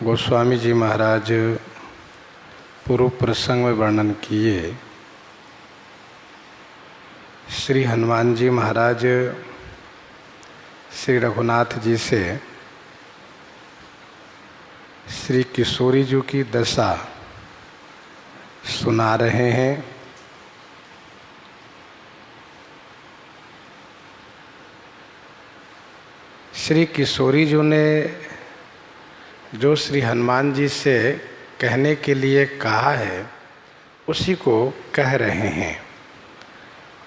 गोस्वामी जी महाराज पूर्व प्रसंग में वर्णन किए। श्री हनुमान जी महाराज श्री रघुनाथ जी से श्री किशोरी जी की दशा सुना रहे हैं। श्री किशोरी जी ने जो श्री हनुमान जी से कहने के लिए कहा है उसी को कह रहे हैं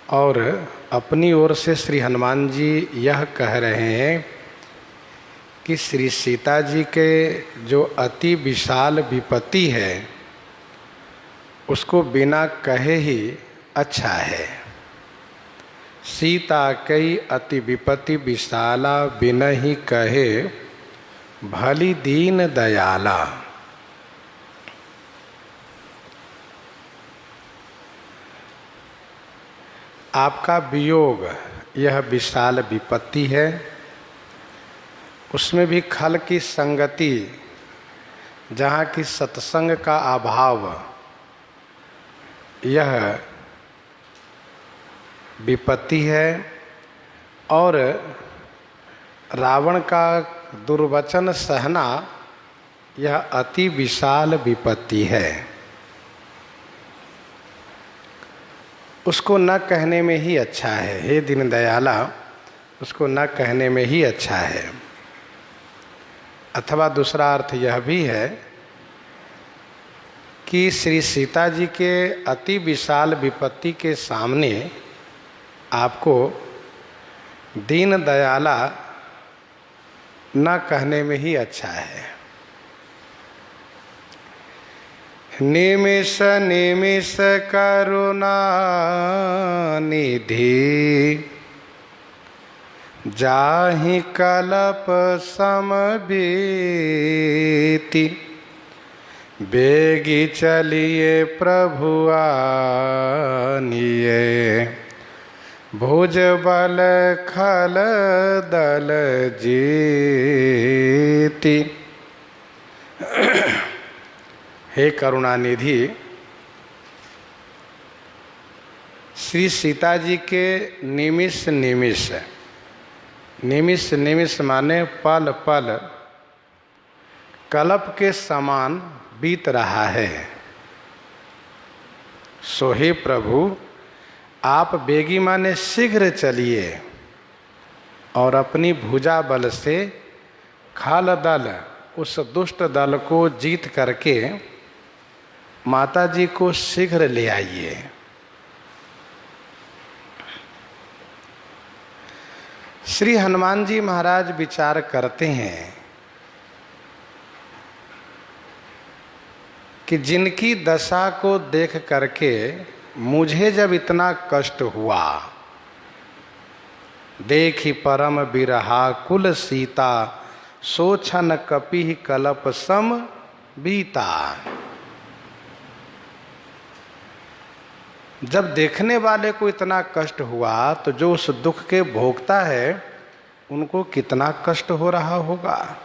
और अपनी ओर से श्री हनुमान जी यह कह रहे हैं कि श्री सीता जी के जो अति विशाल विपत्ति है उसको बिना कहे ही अच्छा है। सीता कई अति विपत्ति विशाला बिना ही कहे भली दीन दयाला। आपका वियोग यह विशाल विपत्ति है, उसमें भी खल की संगति, जहाँ की सत्संग का अभाव, यह विपत्ति है। और रावण का दुर्वचन सहना यह अति विशाल विपत्ति है। उसको न कहने में ही अच्छा है, हे दीन दयाला, उसको न कहने में ही अच्छा है। अथवा दूसरा अर्थ यह भी है कि श्री सीता जी के अति विशाल विपत्ति के सामने आपको दीन दयाला न कहने में ही अच्छा है। निमिष निमिष करुणा निधि जाहि कलप समबीति बेगी चलिए प्रभु आनिए भुज बल खल दल जीति। हे करुणानिधि, श्री सीता जी के निमिष निमिष, निमिष निमिष माने पल पल कल्प के समान बीत रहा है। सो हे प्रभु, आप बेगी माने शीघ्र चलिए और अपनी भुजा बल से खाल दल, उस दुष्ट दल को जीत करके माता जी को शीघ्र ले आइए। श्री हनुमान जी महाराज विचार करते हैं कि जिनकी दशा को देख करके मुझे जब इतना कष्ट हुआ, देखी परम बिरहा कुल सीता सोछन कपि कलप सम बीता। जब देखने वाले को इतना कष्ट हुआ तो जो उस दुख के भोगता है उनको कितना कष्ट हो रहा होगा।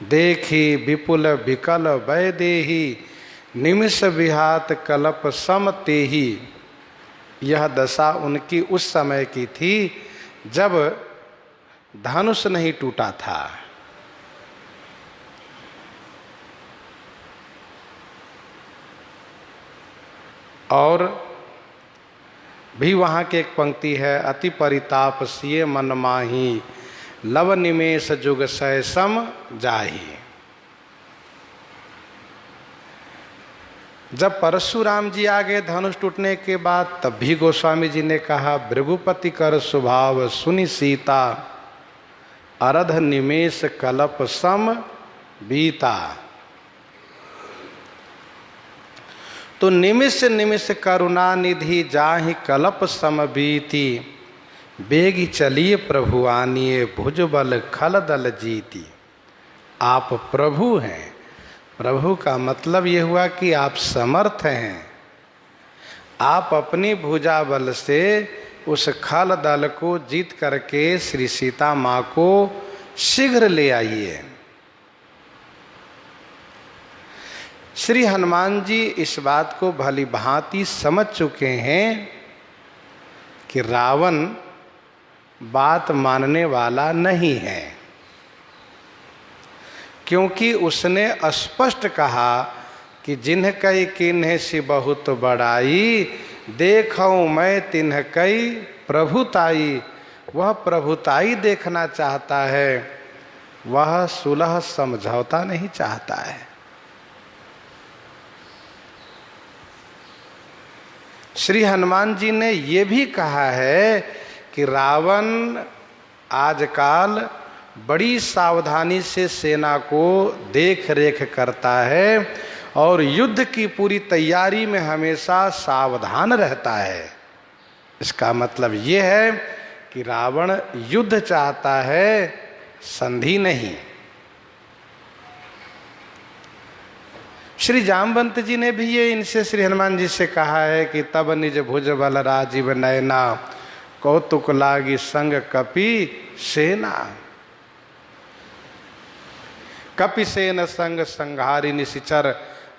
देखी विपुल विकल वैदेही निमिष विहात कलप सम तेही। यह दशा उनकी उस समय की थी जब धनुष नहीं टूटा था। और भी वहाँ की एक पंक्ति है, अति परिताप सिए मन माही लव निमेष जुग सय सम जाही। जब परशुराम जी आ गए धनुष टूटने के बाद, तब भी गोस्वामी जी ने कहा, भृगुपति कर स्वभाव सुनि सीता अरध निमेष कलप सम बीता। तो निमिष निमिष करुणा निधि जाहि कलप सम बीती बेगी चलिए प्रभु आनिए भुज बल खल दल जीती। आप प्रभु हैं। प्रभु का मतलब ये हुआ कि आप समर्थ हैं। आप अपनी भुजा बल से उस खल दल को जीत करके श्री सीता माँ को शीघ्र ले आइए। श्री हनुमान जी इस बात को भली भांति समझ चुके हैं कि रावण बात मानने वाला नहीं है, क्योंकि उसने स्पष्ट कहा कि जिन्ह कई किन्ह सी बहुत बड़ाई, देखऊं मैं तिन्ह कई प्रभुताई। वह प्रभुताई देखना चाहता है, वह सुलह समझौता नहीं चाहता है। श्री हनुमान जी ने ये भी कहा है कि रावण आजकल बड़ी सावधानी से सेना को देख रेख करता है और युद्ध की पूरी तैयारी में हमेशा सावधान रहता है। इसका मतलब ये है कि रावण युद्ध चाहता है, संधि नहीं। श्री जामवंत जी ने भी ये इनसे श्री हनुमान जी से कहा है कि तब निज भुज बल राजीव नयना, कौतुक लागी संग कपि सेना। कपि सेन संग संहारी निशिचर,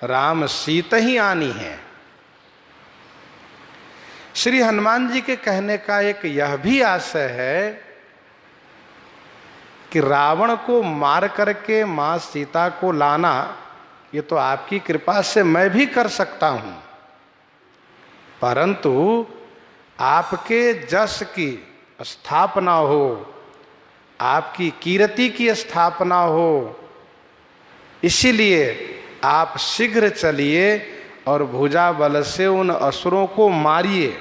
राम सीत ही आनी है। श्री हनुमान जी के कहने का एक यह भी आशय है कि रावण को मार करके मां सीता को लाना, ये तो आपकी कृपा से मैं भी कर सकता हूं, परंतु आपके जस की स्थापना हो, आपकी कीर्ति की स्थापना हो, इसीलिए आप शीघ्र चलिए और भुजा बल से उन असुरों को मारिए।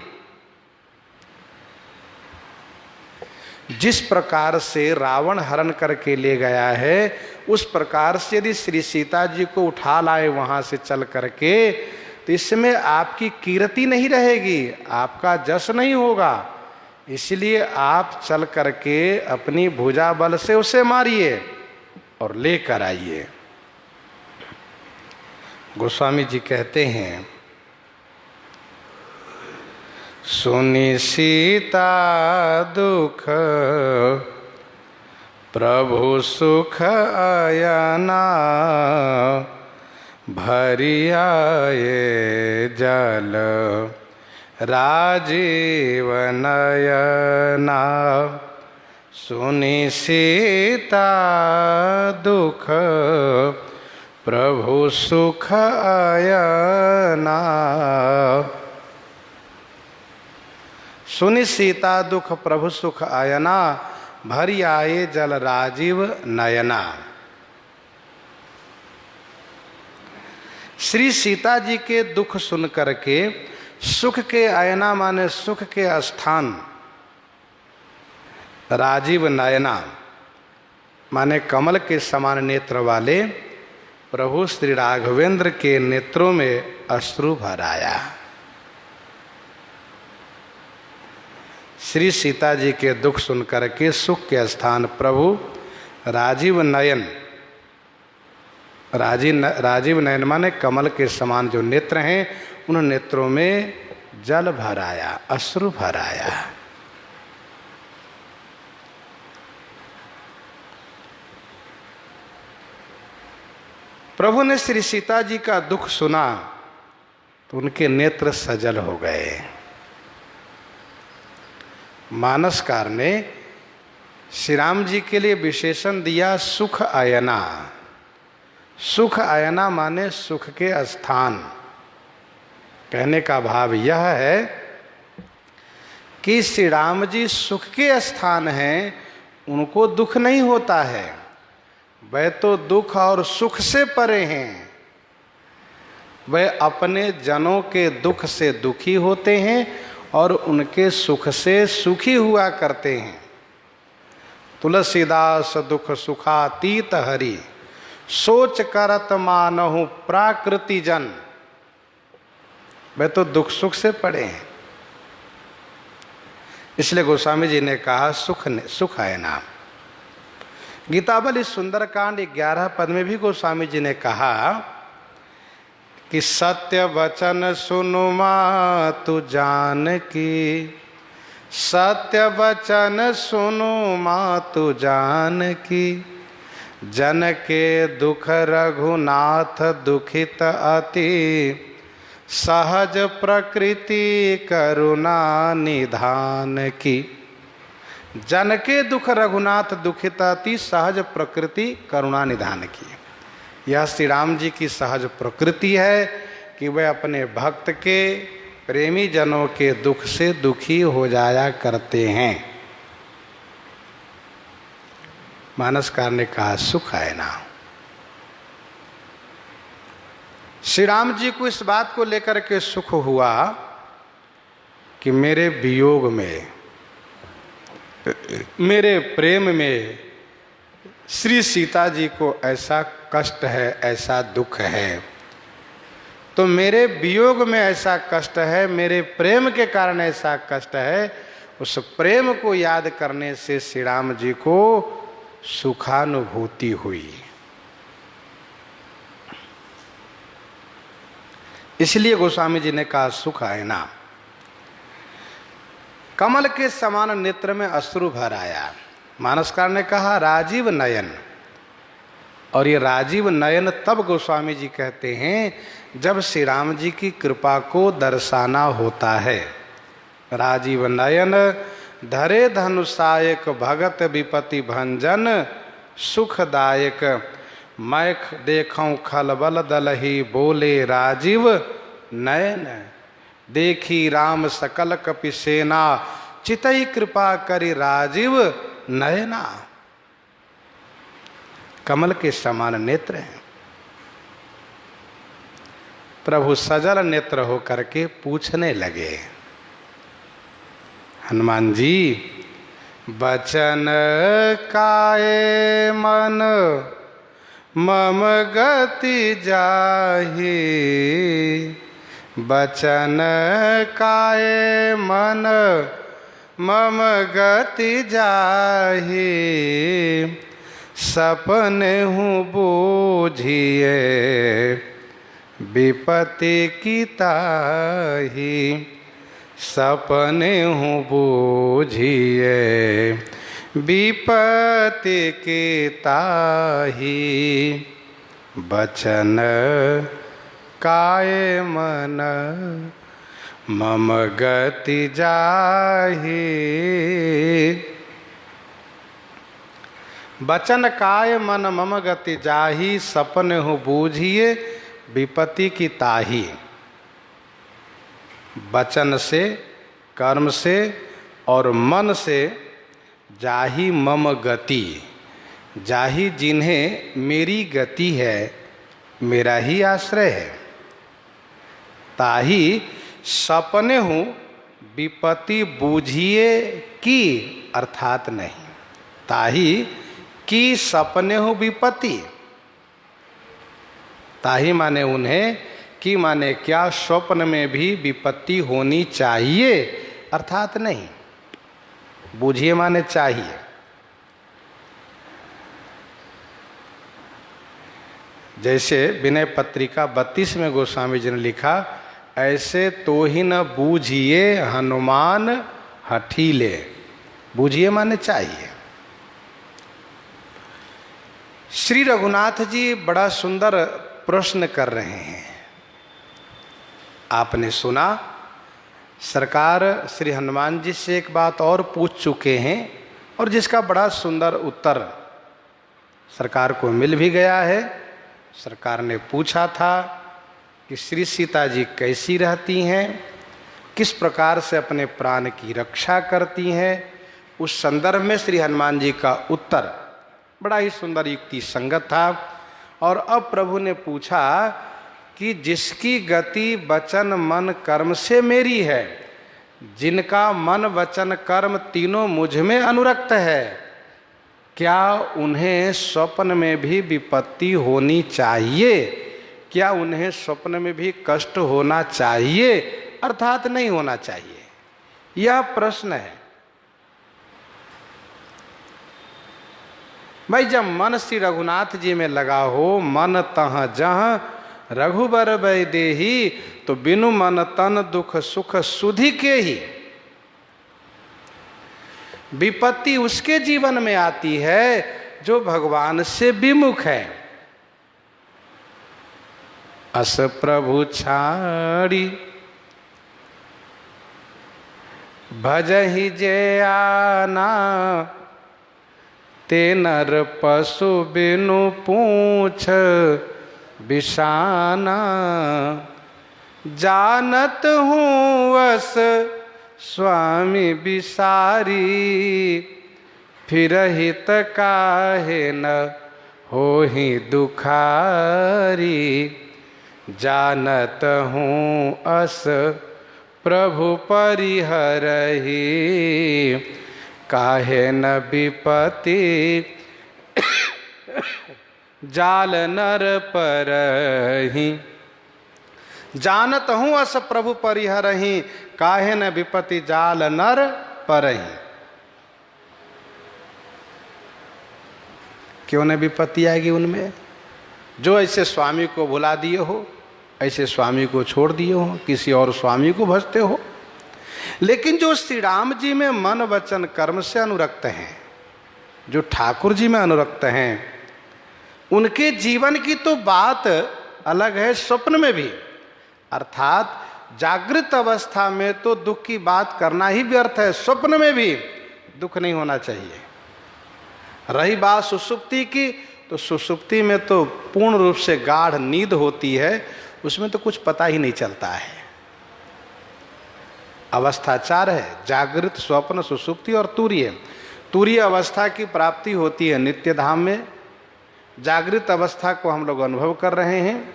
जिस प्रकार से रावण हरण करके ले गया है, उस प्रकार से यदि श्री सीता जी को उठा लाए वहां से चल करके, तो इसमें आपकी कीर्ति नहीं रहेगी, आपका जश नहीं होगा। इसलिए आप चल करके अपनी भुजा बल से उसे मारिए और लेकर आइए। गोस्वामी जी कहते हैं, सुनी सीता दुख प्रभु सुख आयना, भरी आए जल राजीव नयना। सुनी सीता दुख प्रभु सुख आयना। सुनि सीता दुख प्रभु सुख आयना, भरी आए जल राजीव नयना। श्री सीता जी के दुख सुन करके सुख के आयना माने सुख के स्थान, राजीव नयना माने कमल के समान नेत्र वाले प्रभु श्री राघवेंद्र के नेत्रों में अश्रु भर आया। श्री सीता जी के दुख सुन करके सुख के स्थान प्रभु राजीव नयन, राजीव नयन माने कमल के समान जो नेत्र हैं, उन नेत्रों में जल भर आया, अश्रु भर आया। प्रभु ने श्री सीता जी का दुख सुना तो उनके नेत्र सजल हो गए। मानसकार ने श्री राम जी के लिए विशेषण दिया सुख आयना। सुख आयना माने सुख के स्थान। कहने का भाव यह है कि श्री राम जी सुख के स्थान हैं, उनको दुख नहीं होता है। वह तो दुख और सुख से परे हैं, वह अपने जनों के दुख से दुखी होते हैं और उनके सुख से सुखी हुआ करते हैं। तुलसीदास दुख सुखातीत हरि, सोच करत मानहु प्राकृति जन। वह तो दुख सुख से पड़े हैं। इसलिए गोस्वामी जी ने कहा सुख है नाम। गीतावली सुंदरकांड 11 पद में भी गोस्वामी जी ने कहा कि सत्य वचन सुनु मातु जान की, सत्य वचन सुनो मातु जानकी, जन के दुख रघुनाथ दुखित अति, सहज प्रकृति करुणा निधान की। जन के दुख रघुनाथ दुखित अति, सहज प्रकृति करुणा निधान की। यह श्री राम जी की सहज प्रकृति है कि वे अपने भक्त के, प्रेमी जनों के दुख से दुखी हो जाया करते हैं। मानसकार ने कहा सुख है ना। श्री राम जी को इस बात को लेकर के सुख हुआ कि मेरे वियोग में, मेरे प्रेम में श्री सीता जी को ऐसा कष्ट है, ऐसा दुख है, तो मेरे वियोग में ऐसा कष्ट है, मेरे प्रेम के कारण ऐसा कष्ट है। उस प्रेम को याद करने से श्री राम जी को सुखानुभूति हुई। इसलिए गोस्वामी जी ने कहा सुख है ना। कमल के समान नेत्र में अश्रु भर आया। मानसकार ने कहा राजीव नयन। और ये राजीव नयन तब गोस्वामी जी कहते हैं जब श्री राम जी की कृपा को दर्शाना होता है। राजीव नयन धरे धनुषायक, भगत विपति भंजन सुखदायक, मैं देखूं खलबल दलही, बोले राजीव नयन, देखी राम सकल कपि सेना, चितई कृपा करी राजीव नयना। कमल के समान नेत्र हैं। प्रभु सजल नेत्र होकर के पूछने लगे, हनुमान जी बचन काए मन मम गति जाहि, बचन काए मन मम गति जाहि, सपने हूँ बूझिए विपत्ति की ताहि, सपने हूँ बूझिए विपत्ति की ताहि, बचन काए मन मम गति जाहि। बचन काय मन मम गति जाहि, सपने हूँ बूझिए विपत्ति की ताहि। वचन से, कर्म से और मन से जाहि मम गति, जाहि जिन्हें मेरी गति है, मेरा ही आश्रय है, ताहि सपने हूँ विपत्ति बूझिए की, अर्थात नहीं, ताहि की सपने हूँ विपत्ति। ताहि माने उन्हें, कि माने क्या, स्वप्न में भी विपत्ति होनी चाहिए, अर्थात नहीं। बूझिए माने चाहिए। जैसे विनय पत्रिका 32 में गोस्वामी जी ने लिखा, ऐसे तो ही न बूझिए हनुमान हठीले। बूझिए माने चाहिए। श्री रघुनाथ जी बड़ा सुंदर प्रश्न कर रहे हैं। आपने सुना, सरकार श्री हनुमान जी से एक बात और पूछ चुके हैं और जिसका बड़ा सुंदर उत्तर सरकार को मिल भी गया है। सरकार ने पूछा था कि श्री सीता जी कैसी रहती हैं, किस प्रकार से अपने प्राण की रक्षा करती हैं। उस संदर्भ में श्री हनुमान जी का उत्तर बड़ा ही सुंदर युक्ति संगत था। और अब प्रभु ने पूछा कि जिसकी गति वचन मन कर्म से मेरी है, जिनका मन वचन कर्म तीनों मुझ में अनुरक्त है, क्या उन्हें स्वप्न में भी विपत्ति होनी चाहिए? क्या उन्हें स्वप्न में भी कष्ट होना चाहिए, अर्थात नहीं होना चाहिए? यह प्रश्न है। भाई, जब मन श्री रघुनाथ जी में लगा हो, मन तह जह रघुबर बै देही, तो बिनु मन तन दुख सुख सुधि के ही। विपत्ति उसके जीवन में आती है जो भगवान से विमुख है। अस प्रभु छाड़ी भजहि जे आना, ते नर पशु बिनु पूछ बिसाना। जानत हूँ वस स्वामी बिसारी, फिर हित काहे न होहि दुखारी। जानत हूँ अस प्रभु परिहरहि, काहे न विपत्ति जाल नर परहि। जानत हूँ अस प्रभु परिहरहि, काहे न विपत्ति जाल नर परहि। क्यों न विपत्ति आएगी उनमें? जो ऐसे स्वामी को भुला दिए हो, ऐसे स्वामी को छोड़ दिए हो, किसी और स्वामी को भजते हो। लेकिन जो श्री राम जी में मन वचन कर्म से अनुरक्त हैं, जो ठाकुर जी में अनुरक्त हैं, उनके जीवन की तो बात अलग है, स्वप्न में भी। अर्थात जागृत अवस्था में तो दुख की बात करना ही व्यर्थ है, स्वप्न में भी दुख नहीं होना चाहिए। रही बात सुषुप्ति की, तो सुषुप्ति में तो पूर्ण रूप से गाढ़ नींद होती है, उसमें तो कुछ पता ही नहीं चलता है। अवस्था चार है, जागृत, स्वप्न, सुषुप्ति और तुरीय। तुरीय अवस्था की प्राप्ति होती है नित्य धाम में। जागृत अवस्था को हम लोग अनुभव कर रहे हैं।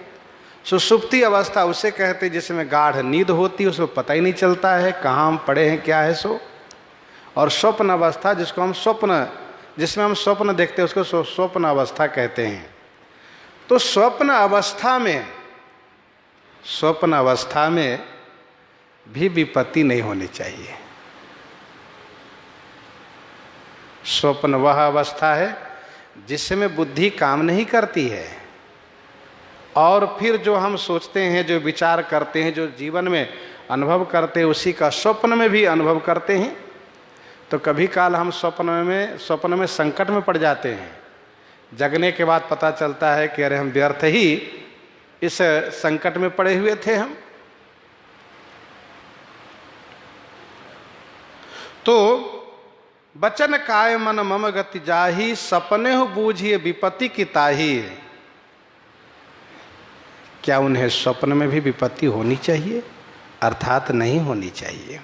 सुषुप्ति अवस्था उसे कहते हैं जिसमें गाढ़ नींद होती है, उसमें पता ही नहीं चलता है कहाँ हम पड़े हैं, क्या है सो। और स्वप्न अवस्था जिसको हम स्वप्न, जिसमें हम स्वप्न देखते हैं, उसको स्वप्न अवस्था कहते हैं। तो स्वप्न अवस्था में भी विपत्ति नहीं होनी चाहिए। स्वप्न वह अवस्था है जिसमें बुद्धि काम नहीं करती है, और फिर जो हम सोचते हैं, जो विचार करते हैं, जो जीवन में अनुभव करते हैं, उसी का स्वप्न में भी अनुभव करते हैं। तो कभी काल हम स्वप्न में संकट में पड़ जाते हैं। जगने के बाद पता चलता है कि अरे हम व्यर्थ ही इस संकट में पड़े हुए थे हम। तो बचन काय मन मम गति जाही, सपने हो बूझिए विपत्ति की ताही। क्या उन्हें स्वप्न में भी विपत्ति होनी चाहिए? अर्थात नहीं होनी चाहिए।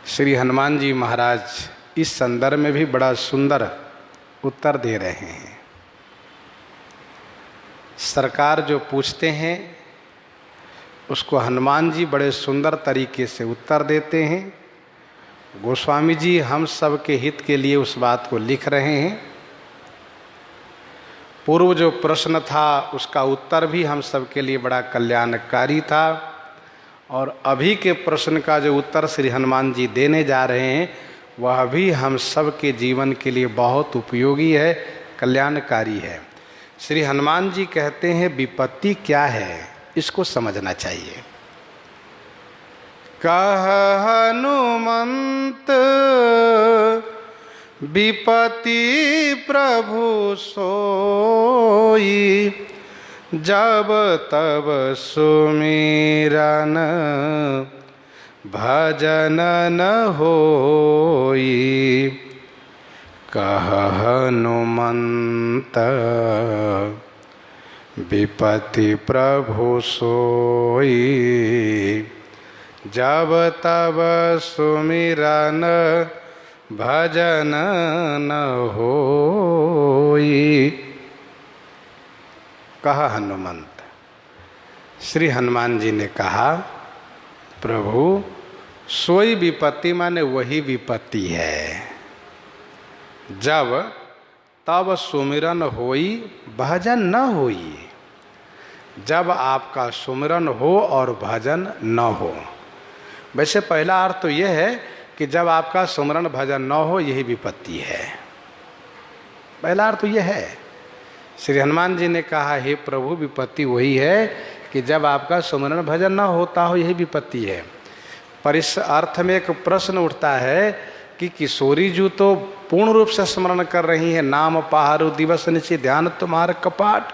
श्री हनुमान जी महाराज इस संदर्भ में भी बड़ा सुंदर उत्तर दे रहे हैं। सरकार जो पूछते हैं उसको हनुमान जी बड़े सुंदर तरीके से उत्तर देते हैं। गोस्वामी जी हम सब के हित के लिए उस बात को लिख रहे हैं। पूर्व जो प्रश्न था उसका उत्तर भी हम सब के लिए बड़ा कल्याणकारी था, और अभी के प्रश्न का जो उत्तर श्री हनुमान जी देने जा रहे हैं वह भी हम सब के जीवन के लिए बहुत उपयोगी है, कल्याणकारी है। श्री हनुमान जी कहते हैं विपत्ति क्या है, इसको समझना चाहिए। कह हनुमंत विपत्ति प्रभु सोई, जब तब सुमिरन भजन न होई। कह हनुमंत विपत्ति प्रभु सोई, जब तब सुमिरन भजन न होई। कहा हनुमंत, श्री हनुमान जी ने कहा प्रभु सोई विपत्ति माने वही विपत्ति है जब तब सुमिरन होई भजन न होई। जब आपका सुमिरन हो और भजन न हो। वैसे पहला अर्थ तो यह है कि जब आपका सुमिरन भजन न हो, यही विपत्ति है। पहला अर्थ तो यह है। श्री हनुमान जी ने कहा हे प्रभु विपत्ति वही है कि जब आपका सुमिरन भजन न होता हो, यही विपत्ति है। पर इस अर्थ में एक प्रश्न उठता है कि किशोरी जी तो पूर्ण रूप से स्मरण कर रही है, नाम पहारु दिवस निशि ध्यान तुम्हार कपाट,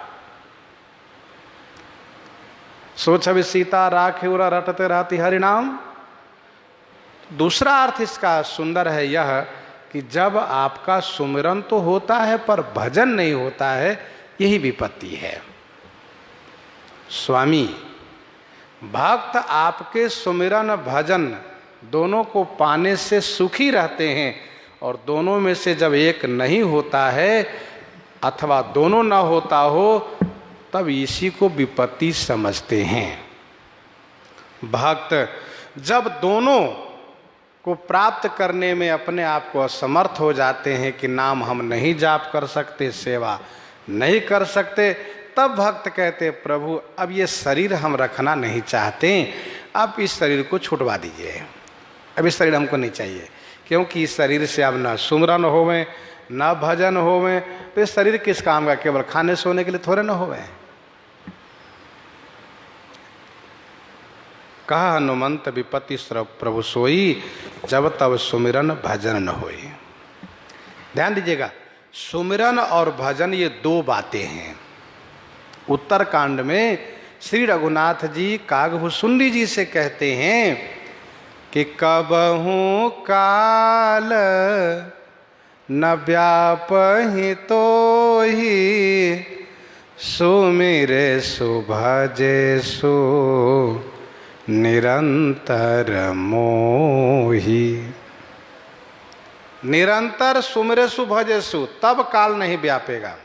सोच भी सीता राखे उरा रटते रहती हरिनाम। दूसरा अर्थ इसका सुंदर है यह कि जब आपका सुमिरन तो होता है पर भजन नहीं होता है, यही विपत्ति है। स्वामी, भक्त आपके सुमिरन भजन दोनों को पाने से सुखी रहते हैं, और दोनों में से जब एक नहीं होता है अथवा दोनों न होता हो, तब इसी को विपत्ति समझते हैं। भक्त जब दोनों को प्राप्त करने में अपने आप को असमर्थ हो जाते हैं कि नाम हम नहीं जाप कर सकते, सेवा नहीं कर सकते, तब भक्त कहते प्रभु अब ये शरीर हम रखना नहीं चाहते, आप इस शरीर को छुटवा दीजिए, अब इस शरीर हमको नहीं चाहिए, क्योंकि इस शरीर से अब न सुमरन होवे न भजन होवे, तो इस शरीर किस काम का, केवल खाने सोने के लिए थोड़े न होवे। कहा हनुमंत विपत्ति प्रभु सोई, जब तब सुमिरन भजन न होई। ध्यान दीजिएगा, सुमिरन और भजन ये दो बातें हैं। उत्तर कांड में श्री रघुनाथ जी कागभूषुंडी जी से कहते हैं कि कबहू काल न व्यापहि तोहि, सुमिरे सुभजे सु निरंतर मोहि। निरंतर सुमिरेसु भजेसु, तब काल नहीं व्यापेगा।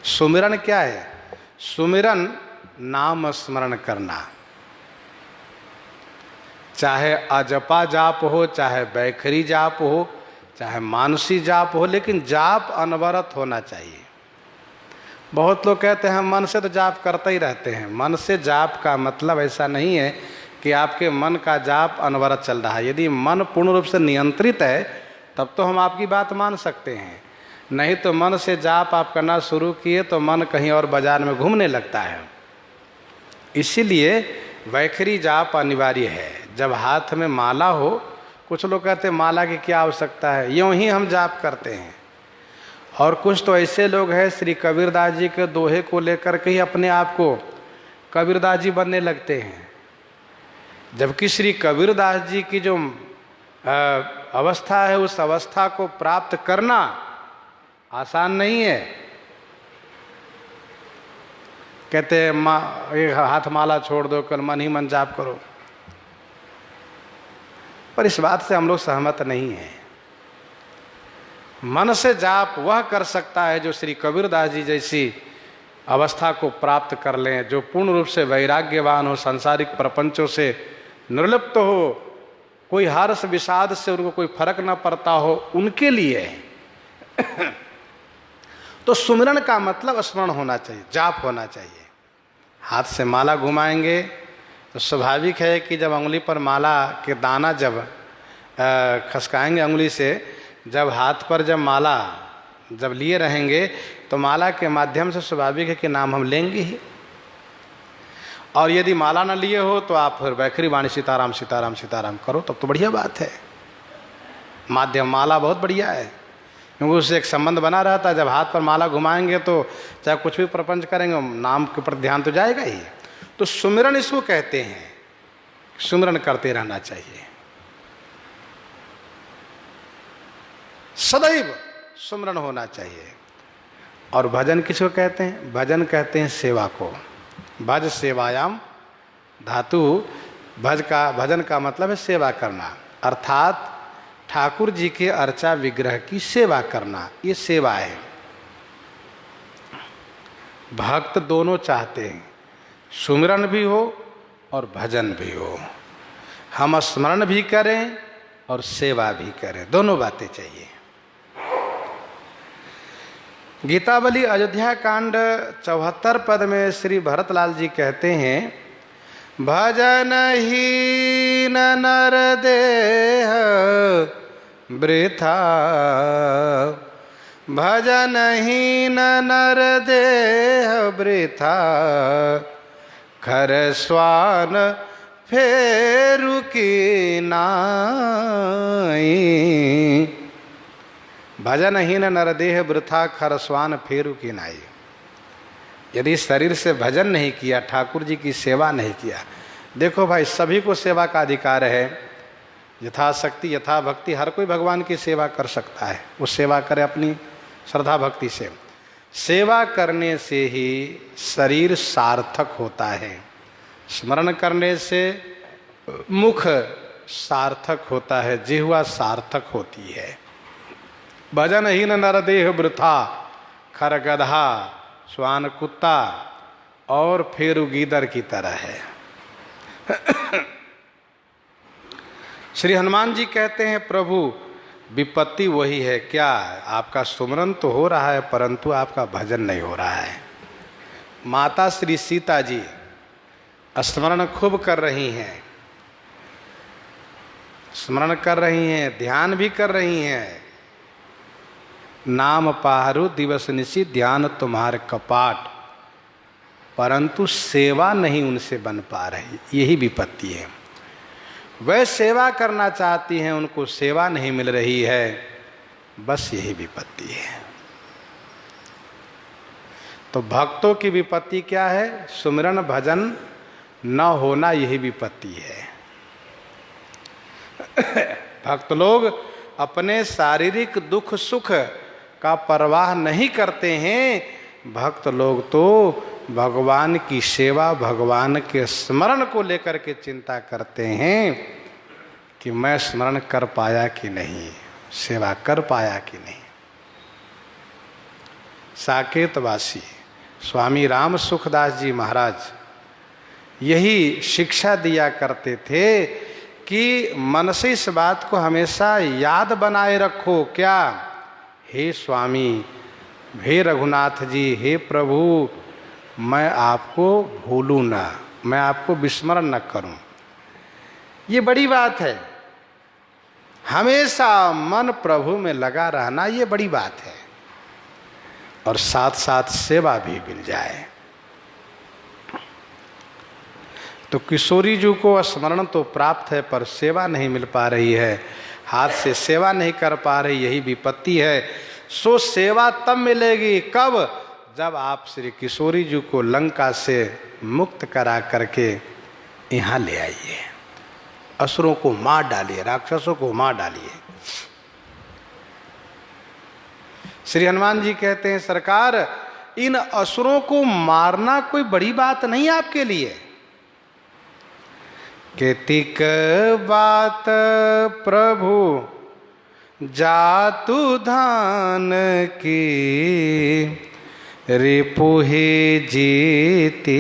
सुमिरन क्या है? सुमिरन नाम स्मरण करना, चाहे अजपा जाप हो, चाहे बैखरी जाप हो, चाहे मानसी जाप हो, लेकिन जाप अनवरत होना चाहिए। बहुत लोग कहते हैं मन से तो जाप करते ही रहते हैं। मन से जाप का मतलब ऐसा नहीं है कि आपके मन का जाप अनवरत चल रहा है। यदि मन पूर्ण रूप से नियंत्रित है तब तो हम आपकी बात मान सकते हैं, नहीं तो मन से जाप आप करना शुरू किए तो मन कहीं और बाजार में घूमने लगता है। इसीलिए वैखरी जाप अनिवार्य है। जब हाथ में माला हो, कुछ लोग कहते हैं माला की क्या आवश्यकता है, यूँ ही हम जाप करते हैं। और कुछ तो ऐसे लोग हैं श्री कबीरदास जी के दोहे को लेकर के ही अपने आप को कबीरदास जी बनने लगते हैं, जबकि श्री कबीरदास जी की जो अवस्था है उस अवस्था को प्राप्त करना आसान नहीं है। कहते हैं एक हाथ माला छोड़ दो, कल मन ही मन जाप करो, पर इस बात से हम लोग सहमत नहीं हैं। मन से जाप वह कर सकता है जो श्री कबीरदास जी जैसी अवस्था को प्राप्त कर लें, जो पूर्ण रूप से वैराग्यवान हो, सांसारिक प्रपंचों से निर्लिप्त हो, कोई हर्ष विषाद से उनको कोई फर्क न पड़ता हो, उनके लिए तो सुमिरन का मतलब स्मरण होना चाहिए, जाप होना चाहिए। हाथ से माला घुमाएंगे तो स्वाभाविक है कि जब उंगली पर माला के दाना जब खसकाएंगे उंगली से, जब हाथ पर जब माला जब लिए रहेंगे तो माला के माध्यम से स्वाभाविक है कि नाम हम लेंगे ही। और यदि माला न लिए हो तो आप फिर वैखरी वाणी सीताराम सीताराम सीताराम करो, तब तो बढ़िया बात है। माध्यम माला बहुत बढ़िया है, क्योंकि उससे एक संबंध बना रहता है। जब हाथ पर माला घुमाएंगे तो चाहे कुछ भी प्रपंच करेंगे, नाम के ऊपर ध्यान तो जाएगा ही। तो सुमिरन इसको कहते हैं, सुमिरन करते रहना चाहिए, सदैव सुमिरन होना चाहिए। और भजन किसको कहते हैं? भजन कहते हैं सेवा को। भज सेवायाम धातु, भजन का मतलब है सेवा करना, अर्थात ठाकुर जी के अर्चा विग्रह की सेवा करना, ये सेवा है। भक्त दोनों चाहते हैं, सुमिरन भी हो और भजन भी हो। हम स्मरण भी करें और सेवा भी करें, दोनों बातें चाहिए। गीतावली अयोध्या कांड 74 पद में श्री भरतलाल जी कहते हैं, भजन हीन नर देह वृथा, भजन हीन नर देह वृथा, खर स्वान फेरु की नाई। भजनहीन नरदेह वृथा खर स्वान फेरु की नाई। यदि शरीर से भजन नहीं किया, ठाकुर जी की सेवा नहीं किया, देखो भाई सभी को सेवा का अधिकार है, यथाशक्ति यथा भक्ति हर कोई भगवान की सेवा कर सकता है। वो सेवा करे अपनी श्रद्धा भक्ति से। सेवा करने से ही शरीर सार्थक होता है, स्मरण करने से मुख सार्थक होता है, जिह्वा सार्थक होती है। भजनहीन नरदेह वृथा खर गधा श्वान कुत्ता और फेरु गीदड़ की तरह है। श्री हनुमान जी कहते हैं प्रभु विपत्ति वही है क्या, आपका सुमरन तो हो रहा है परंतु आपका भजन नहीं हो रहा है। माता श्री सीता जी स्मरण खूब कर रही हैं, स्मरण कर रही हैं, ध्यान भी कर रही हैं। नाम पाहरू दिवस निशी ध्यान तुम्हारे कपाट, परंतु सेवा नहीं उनसे बन पा रही, यही विपत्ति है। वह सेवा करना चाहती हैं, उनको सेवा नहीं मिल रही है, बस यही विपत्ति है। तो भक्तों की विपत्ति क्या है? सुमिरन भजन न होना, यही विपत्ति है। भक्त लोग अपने शारीरिक दुख सुख का परवाह नहीं करते हैं। भक्त लोग तो भगवान की सेवा, भगवान के स्मरण को लेकर के चिंता करते हैं कि मैं स्मरण कर पाया कि नहीं, सेवा कर पाया कि नहीं। साकेतवासी स्वामी राम सुखदास जी महाराज यही शिक्षा दिया करते थे कि मन से इस बात को हमेशा याद बनाए रखो। क्या? हे स्वामी, हे रघुनाथ जी, हे प्रभु, मैं आपको भूलूं ना, मैं आपको विस्मरण न करूं। ये बड़ी बात है। हमेशा मन प्रभु में लगा रहना, ये बड़ी बात है। और साथ साथ सेवा भी मिल जाए। तो किशोरी जी को स्मरण तो प्राप्त है पर सेवा नहीं मिल पा रही है, हाथ से सेवा नहीं कर पा रही, यही विपत्ति है। सो सेवा तब मिलेगी कब? जब आप श्री किशोरी जी को लंका से मुक्त करा करके यहाँ ले आइए, असुरों को मार डालिए, राक्षसों को मार डालिए। श्री हनुमान जी कहते हैं सरकार, इन असुरों को मारना कोई बड़ी बात नहीं आपके लिए। केतिक बात प्रभु जातु धान की, रिपुहि जीती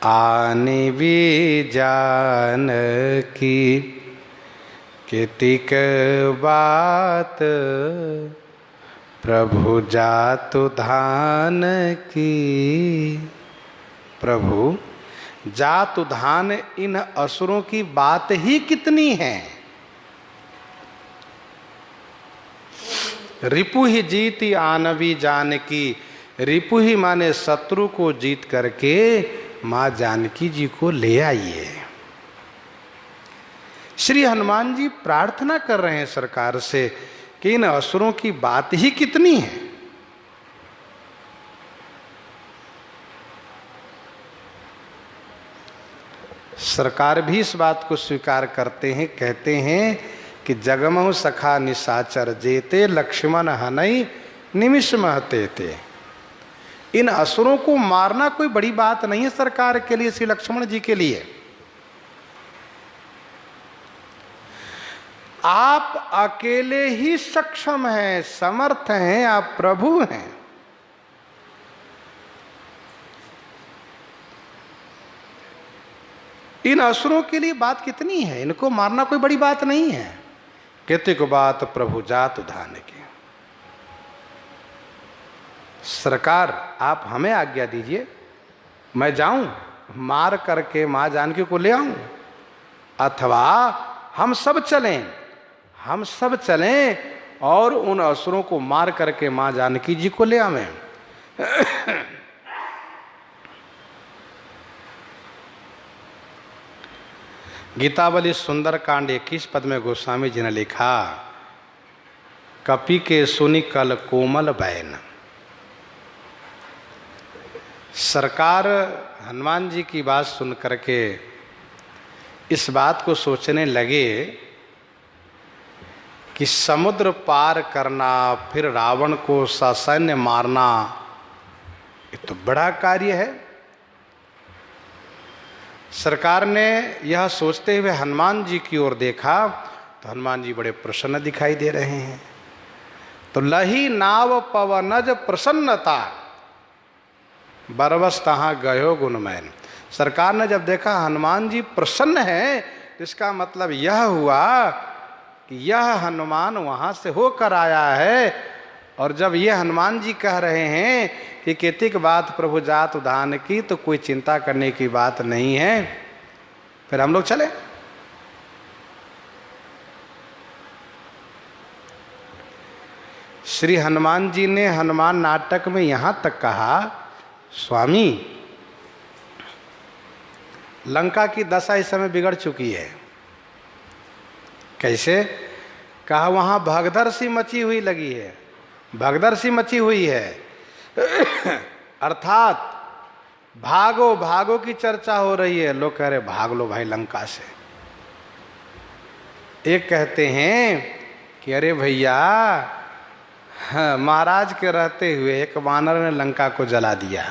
आनि भी जान की। केतिक बात प्रभु जातु धान की। प्रभु जातु धान, इन असुरों की बात ही कितनी है। रिपु ही जीती आनवी जानकी, रिपु ही माने शत्रु को जीत करके माँ जानकी जी को ले आइए। श्री हनुमान जी प्रार्थना कर रहे हैं सरकार से कि इन असुरों की बात ही कितनी है। सरकार भी इस बात को स्वीकार करते हैं, कहते हैं कि जगमहु सखा निशाचर जेते, लक्ष्मण हनई निमिष महते थे। इन असुरों को मारना कोई बड़ी बात नहीं है सरकार के लिए, श्री लक्ष्मण जी के लिए। आप अकेले ही सक्षम हैं, समर्थ हैं, आप प्रभु हैं। इन असुरों के लिए बात कितनी है, इनको मारना कोई बड़ी बात नहीं है। कहते को बात प्रभु जात धान की। सरकार आप हमें आज्ञा दीजिए, मैं जाऊं मार करके मां जानकी को ले आऊं, अथवा हम सब चलें, हम सब चलें और उन असुरों को मार करके मां जानकी जी को ले आवें। गीतावली सुंदरकांड 21 पद में गोस्वामी जी ने लिखा, कपि के सुनि कल कोमल बैन। सरकार हनुमान जी की बात सुन करके इस बात को सोचने लगे कि समुद्र पार करना, फिर रावण को ससैन्य मारना, ये तो बड़ा कार्य है। सरकार ने यह सोचते हुए हनुमान जी की ओर देखा तो हनुमान जी बड़े प्रसन्न दिखाई दे रहे हैं। तो लही नाव पवनज प्रसन्नता, बरबस तहाँ गयो गुणमैन। सरकार ने जब देखा हनुमान जी प्रसन्न है तो इसका मतलब यह हुआ कि यह हनुमान वहां से होकर आया है। और जब ये हनुमान जी कह रहे हैं कि केतिक बात प्रभु जात उधान की, तो कोई चिंता करने की बात नहीं है, फिर हम लोग चले। श्री हनुमान जी ने हनुमान नाटक में यहां तक कहा, स्वामी लंका की दशा इस समय बिगड़ चुकी है। कैसे? कहा वहां भगदड़ सी मची हुई लगी है, भगदड़ सी मची हुई है। अर्थात भागो भागो की चर्चा हो रही है। लोग कह रहे भाग लो भाई लंका से। एक कहते हैं कि अरे भैया, हाँ, महाराज के रहते हुए एक वानर ने लंका को जला दिया।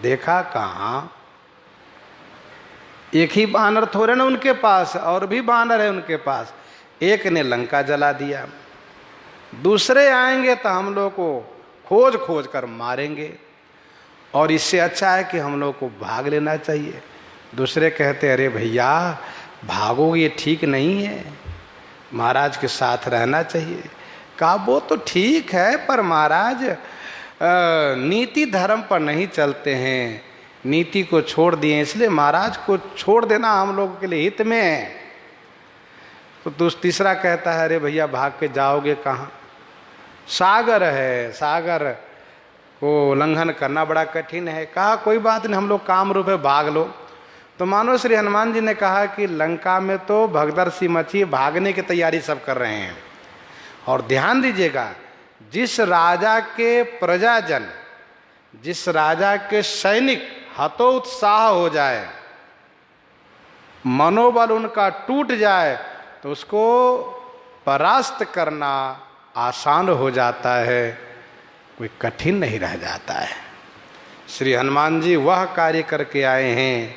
देखा कहाँ, एक ही वानर थोड़े ना उनके पास, और भी वानर है उनके पास। एक ने लंका जला दिया, दूसरे आएंगे तो हम लोग को खोज खोज कर मारेंगे, और इससे अच्छा है कि हम लोग को भाग लेना चाहिए। दूसरे कहते अरे भैया भागो, ये ठीक नहीं है, महाराज के साथ रहना चाहिए। कहा वो तो ठीक है, पर महाराज नीति धर्म पर नहीं चलते हैं, नीति को छोड़ दिए, इसलिए महाराज को छोड़ देना हम लोगों के लिए हित में है। तो तीसरा कहता है अरे भैया भाग के जाओगे कहाँ, सागर है, सागर को उल्लंघन करना बड़ा कठिन है। कहा कोई बात नहीं, हम लोग काम रूप है, भाग लो। तो मानो श्री हनुमान जी ने कहा कि लंका में तो भगदड़ सी मची, भागने की तैयारी सब कर रहे हैं। और ध्यान दीजिएगा, जिस राजा के प्रजाजन, जिस राजा के सैनिक हतोत्साह हो जाए, मनोबल उनका टूट जाए, तो उसको परास्त करना आसान हो जाता है, कोई कठिन नहीं रह जाता है। श्री हनुमान जी वह कार्य करके आए हैं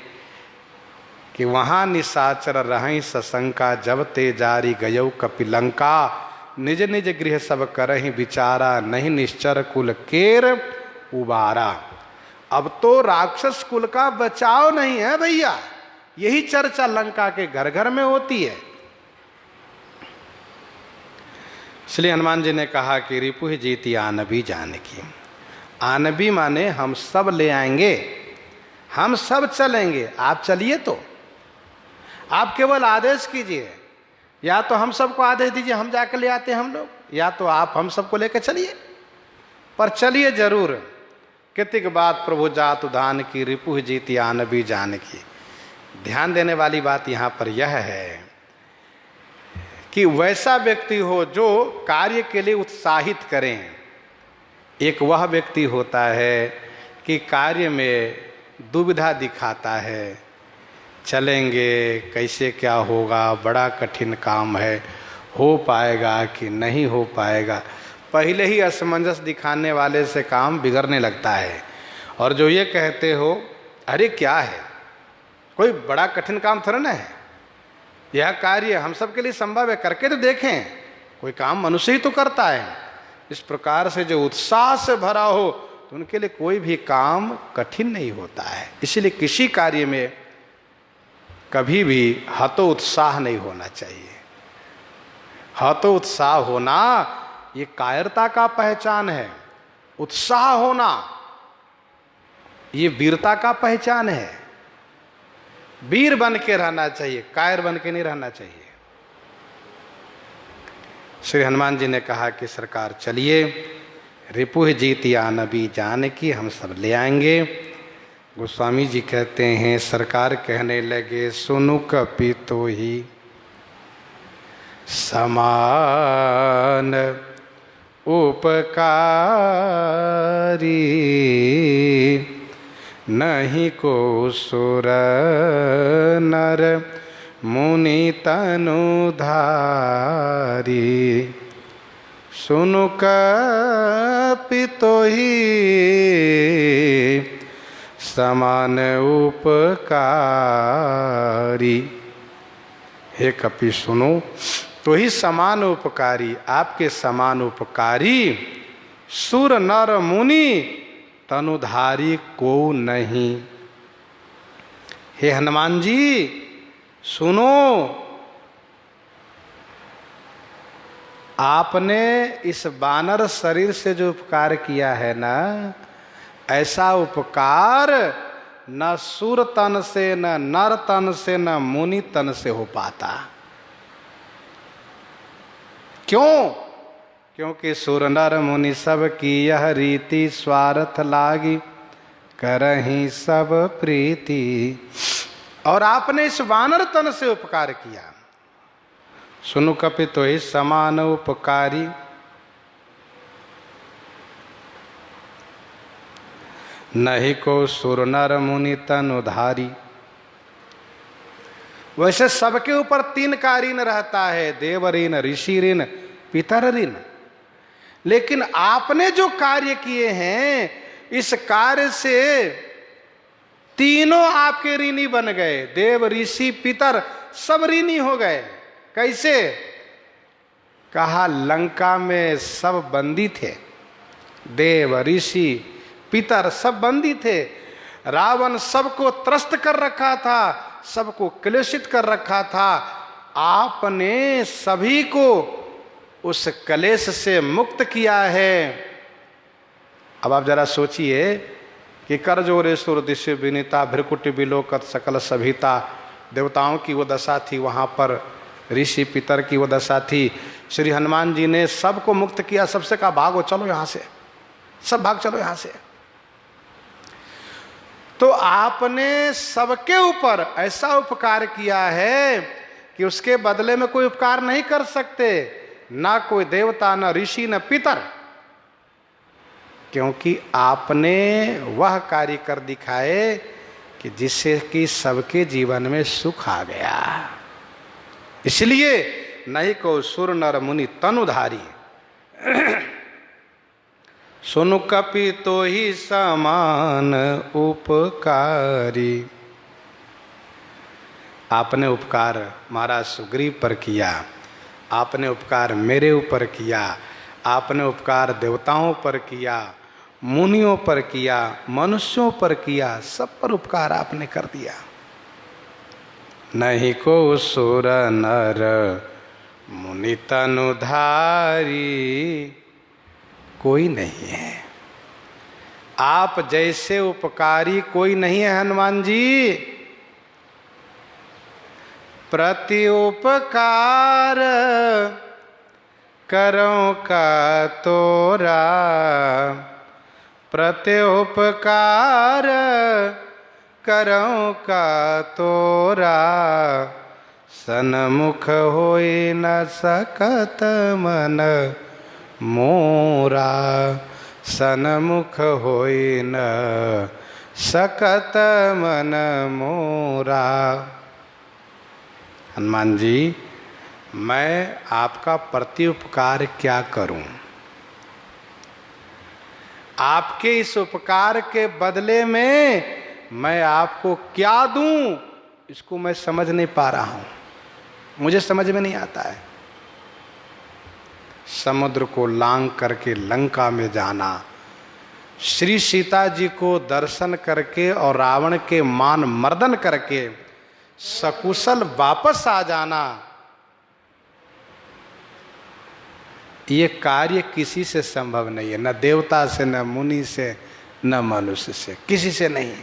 कि वहाँ निशाचर रहीं सशंका, जब ते जारी गयौ कपिलंका, निज निज गृह सब करहि विचारा, नहीं निश्चर कुल केर उबारा। अब तो राक्षस कुल का बचाव नहीं है भैया, यही चर्चा लंका के घर घर में होती है। इसलिए हनुमान जी ने कहा कि रिपुहि जीति आनबी जानकी। आनबी माने हम सब ले आएंगे, हम सब चलेंगे, आप चलिए। तो आप केवल आदेश कीजिए, या तो हम सबको आदेश दीजिए हम जाकर ले आते हैं हम लोग, या तो आप हम सबको लेकर चलिए, पर चलिए जरूर। कितिक बात प्रभु जात उधान की, रिपुहि जीति आनबी जानकी। ध्यान देने वाली बात यहाँ पर यह है कि वैसा व्यक्ति हो जो कार्य के लिए उत्साहित करें। एक वह व्यक्ति होता है कि कार्य में दुविधा दिखाता है, चलेंगे कैसे, क्या होगा, बड़ा कठिन काम है, हो पाएगा कि नहीं हो पाएगा। पहले ही असमंजस दिखाने वाले से काम बिगड़ने लगता है। और जो ये कहते हो अरे क्या है, कोई बड़ा कठिन काम थोड़ा ना है, यह कार्य हम सब के लिए संभव है, करके तो देखें, कोई काम मनुष्य ही तो करता है। इस प्रकार से जो उत्साह से भरा हो तो उनके लिए कोई भी काम कठिन नहीं होता है। इसीलिए किसी कार्य में कभी भी हतोत्साह नहीं होना चाहिए। हतोत्साह होना ये कायरता का पहचान है, उत्साह होना ये वीरता का पहचान है। वीर बन के रहना चाहिए, कायर बन के नहीं रहना चाहिए। श्री हनुमान जी ने कहा कि सरकार चलिए, रिपुहि जीति आनबी जानकी, हम सब ले आएंगे। गोस्वामी जी कहते हैं, सरकार कहने लगे, सुनु कपि तो ही समान उपकारी, नहीं को सुर नर मुनि तनुधारी। सुनु कपि तो ही समान उपकारी। हे कपि सुनो, तो ही समान उपकारी, आपके समान उपकारी सुर नर मुनि तनुधारी को नहीं। हे हनुमान जी सुनो, आपने इस वानर शरीर से जो उपकार किया है ना, ऐसा उपकार न सुर तन से, न नर तन से, न मुनि तन से हो पाता। क्यों? क्योंकि सुर नर मुनि सब की यह रीति, स्वार्थ लागी करहीं सब प्रीति। और आपने इस वानर तन से उपकार किया। सुनु कपि तो ही समान उपकारी, नहीं को सुर नर मुनि तनुधारी। वैसे सबके ऊपर तीन का ऋण रहता है, देव ऋण, ऋषि ऋण, पितर ऋण। लेकिन आपने जो कार्य किए हैं, इस कार्य से तीनों आपके ऋणी बन गए। देव, ऋषि, पितर सब ऋणी हो गए। कैसे? कहा लंका में सब बंदी थे, देव, ऋषि, पितर सब बंदी थे। रावण सबको त्रस्त कर रखा था, सबको क्लेशित कर रखा था। आपने सभी को उस क्लेश से मुक्त किया है। अब आप जरा सोचिए कि करजोरेश्वर दिश्य विनीता भ्रकुटि विलोकत सकल सभिता, देवताओं की वो दशा थी, वहाँ पर ऋषि पितर की वो दशा थी। श्री हनुमान जी ने सबको मुक्त किया, सबसे कहा भागो, चलो यहाँ से, सब भाग चलो यहाँ से। तो आपने सबके ऊपर ऐसा उपकार किया है कि उसके बदले में कोई उपकार नहीं कर सकते, ना कोई देवता, ना ऋषि, ना पितर। क्योंकि आपने वह कार्य कर दिखाए कि जिससे कि सबके जीवन में सुख आ गया। इसलिए नहीं को सुर नर मुनि तनुधारी। सुनु कपि तो ही समान उपकारी। आपने उपकार महाराज सुग्रीव पर किया, आपने उपकार मेरे ऊपर किया, आपने उपकार देवताओं पर किया, मुनियों पर किया, मनुष्यों पर किया, सब पर उपकार आपने कर दिया। नहीं को सुर नर मुनि तनुधारी, कोई नहीं है आप जैसे उपकारी, कोई नहीं है हनुमान जी। प्रति उपकार करो का तोरा, प्रति उपकार करो का तोरा, सन्मुख होई न सकत मन मोरा, सन्मुख होई न सकत मन मोरा। हनुमान जी, मैं आपका प्रति उपकार क्या करूं? आपके इस उपकार के बदले में मैं आपको क्या दूं, इसको मैं समझ नहीं पा रहा हूं, मुझे समझ में नहीं आता है। समुद्र को लांघ करके लंका में जाना, श्री सीता जी को दर्शन करके और रावण के मान मर्दन करके सकुशल वापस आ जाना, ये कार्य किसी से संभव नहीं है, न देवता से, न मुनि से, न मनुष्य से, किसी से नहीं।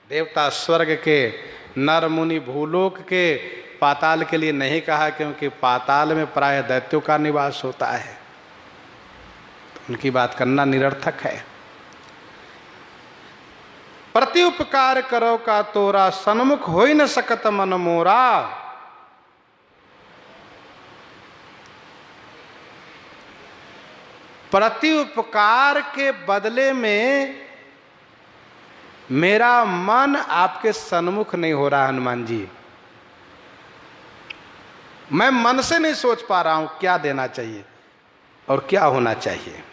देवता स्वर्ग के, नर मुनि भूलोक के, पाताल के लिए नहीं कहा, क्योंकि पाताल में प्राय दैत्यों का निवास होता है, तो उनकी बात करना निरर्थक है। प्रति उपकार करो का तोरा, सन्मुख हो न सकत मन मोरा। प्रति उपकार के बदले में मेरा मन आपके सन्मुख नहीं हो रहा हनुमान जी। मैं मन से नहीं सोच पा रहा हूं क्या देना चाहिए और क्या होना चाहिए।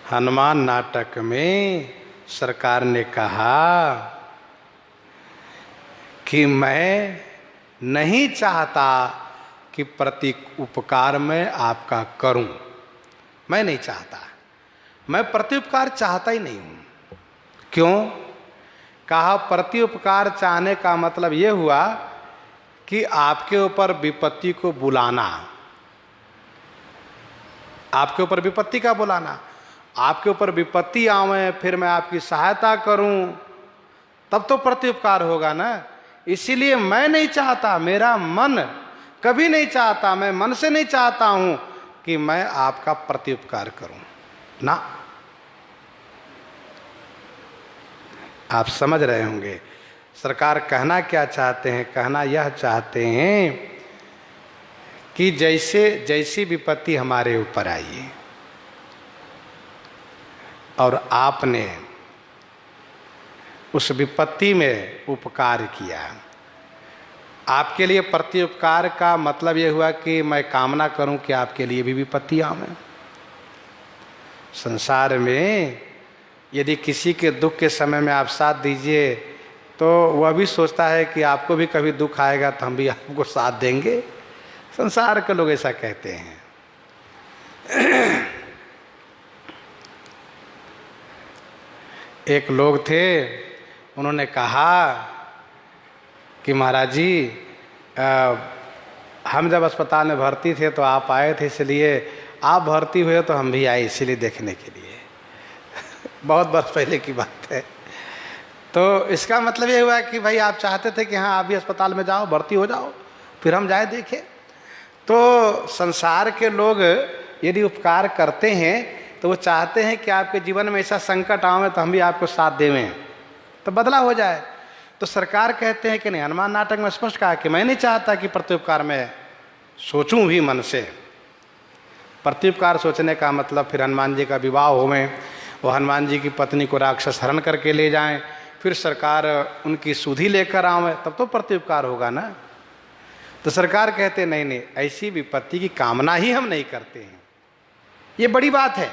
हनुमान नाटक में सरकार ने कहा कि मैं नहीं चाहता कि प्रति उपकार मैं आपका करूं। मैं नहीं चाहता, मैं प्रति उपकार चाहता ही नहीं हूं। क्यों? कहा प्रति उपकार चाहने का मतलब यह हुआ कि आपके ऊपर विपत्ति को बुलाना, आपके ऊपर विपत्ति का बुलाना, आपके ऊपर विपत्ति आवे फिर मैं आपकी सहायता करूं, तब तो प्रति उपकार होगा ना। इसीलिए मैं नहीं चाहता, मेरा मन कभी नहीं चाहता, मैं मन से नहीं चाहता हूं कि मैं आपका प्रति उपकार करूं ना। आप समझ रहे होंगे सरकार कहना क्या चाहते हैं। कहना यह चाहते हैं कि जैसी विपत्ति हमारे ऊपर आई है और आपने उस विपत्ति में उपकार किया, आपके लिए प्रति उपकार का मतलब यह हुआ कि मैं कामना करूं कि आपके लिए भी विपत्ति आवे। संसार में यदि किसी के दुख के समय में आप साथ दीजिए तो वह भी सोचता है कि आपको भी कभी दुख आएगा तो हम भी आपको साथ देंगे। संसार के लोग ऐसा कहते हैं। एक लोग थे, उन्होंने कहा कि महाराज जी हम जब अस्पताल में भर्ती थे तो आप आए थे, इसलिए आप भर्ती हुए तो हम भी आए इसीलिए देखने के लिए। बहुत वर्ष पहले की बात है। तो इसका मतलब ये हुआ कि भाई आप चाहते थे कि हाँ आप भी अस्पताल में जाओ, भर्ती हो जाओ, फिर हम जाए देखें। तो संसार के लोग यदि उपकार करते हैं तो वो चाहते हैं कि आपके जीवन में ऐसा संकट आवे तो हम भी आपको साथ देवें, तो बदला हो जाए। तो सरकार कहते हैं कि नहीं, हनुमान नाटक में स्पष्ट कहा कि मैं नहीं चाहता कि प्रत्युपकार में सोचूं भी मन से। प्रत्युपकार सोचने का मतलब फिर हनुमान जी का विवाह होवे, वो हनुमान जी की पत्नी को राक्षस हरण करके ले जाएं, फिर सरकार उनकी सुधि लेकर आवे, तब तो प्रत्युपकार होगा ना। तो सरकार कहते नहीं नहीं, ऐसी विपत्ति की कामना ही हम नहीं करते हैं। ये बड़ी बात है,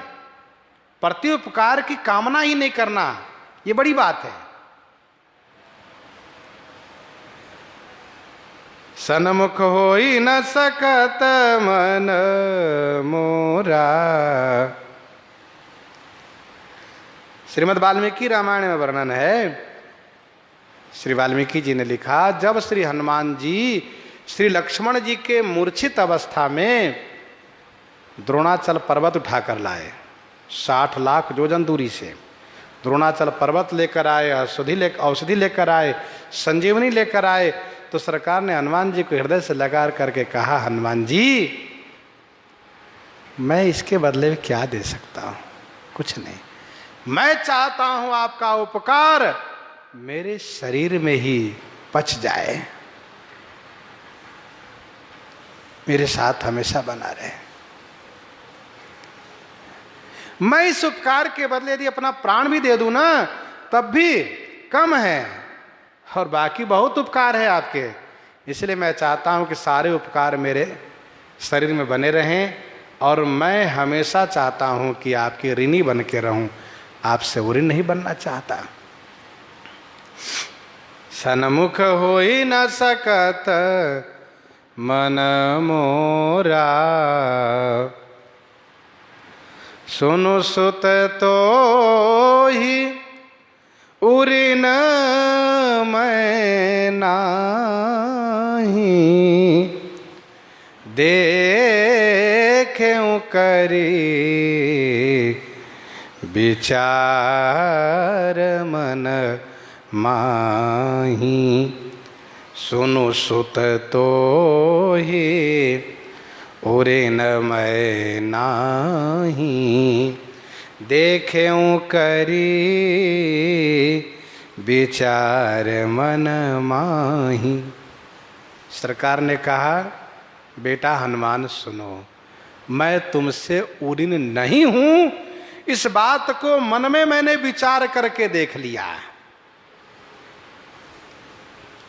प्रत्युपकार की कामना ही नहीं करना, ये बड़ी बात है। सन्मुख होई न सकत मन मोरा। श्रीमद् वाल्मीकि रामायण में वर्णन है। श्री वाल्मीकि जी ने लिखा, जब श्री हनुमान जी श्री लक्ष्मण जी के मूर्छित अवस्था में द्रोणाचल पर्वत उठाकर लाए, 60 लाख योजन दूरी से द्रोणाचल पर्वत लेकर आए, औषधि लेकर आए, संजीवनी लेकर आए, तो सरकार ने हनुमान जी को हृदय से लगा करके कहा, हनुमान जी मैं इसके बदले में क्या दे सकता हूं? कुछ नहीं। मैं चाहता हूं आपका उपकार मेरे शरीर में ही पच जाए, मेरे साथ हमेशा बना रहे। मैं इस उपकार के बदले यदि अपना प्राण भी दे दूं ना तब भी कम है, और बाकी बहुत उपकार है आपके। इसलिए मैं चाहता हूं कि सारे उपकार मेरे शरीर में बने रहें, और मैं हमेशा चाहता हूं कि आपके ऋणी बन के रहूं, आपसे ऋणी नहीं बनना चाहता। सन्मुख होई न सकत मन मोरा, सुनु सुत तो ही उरी न मैं नाही, देखें करी विचार मन माही। सुनु सुत तो ही उरे न मैं नाही, देखें करी विचार मन माही। सरकार ने कहा, बेटा हनुमान सुनो, मैं तुमसे ऊरीन नहीं हूं, इस बात को मन में मैंने विचार करके देख लिया।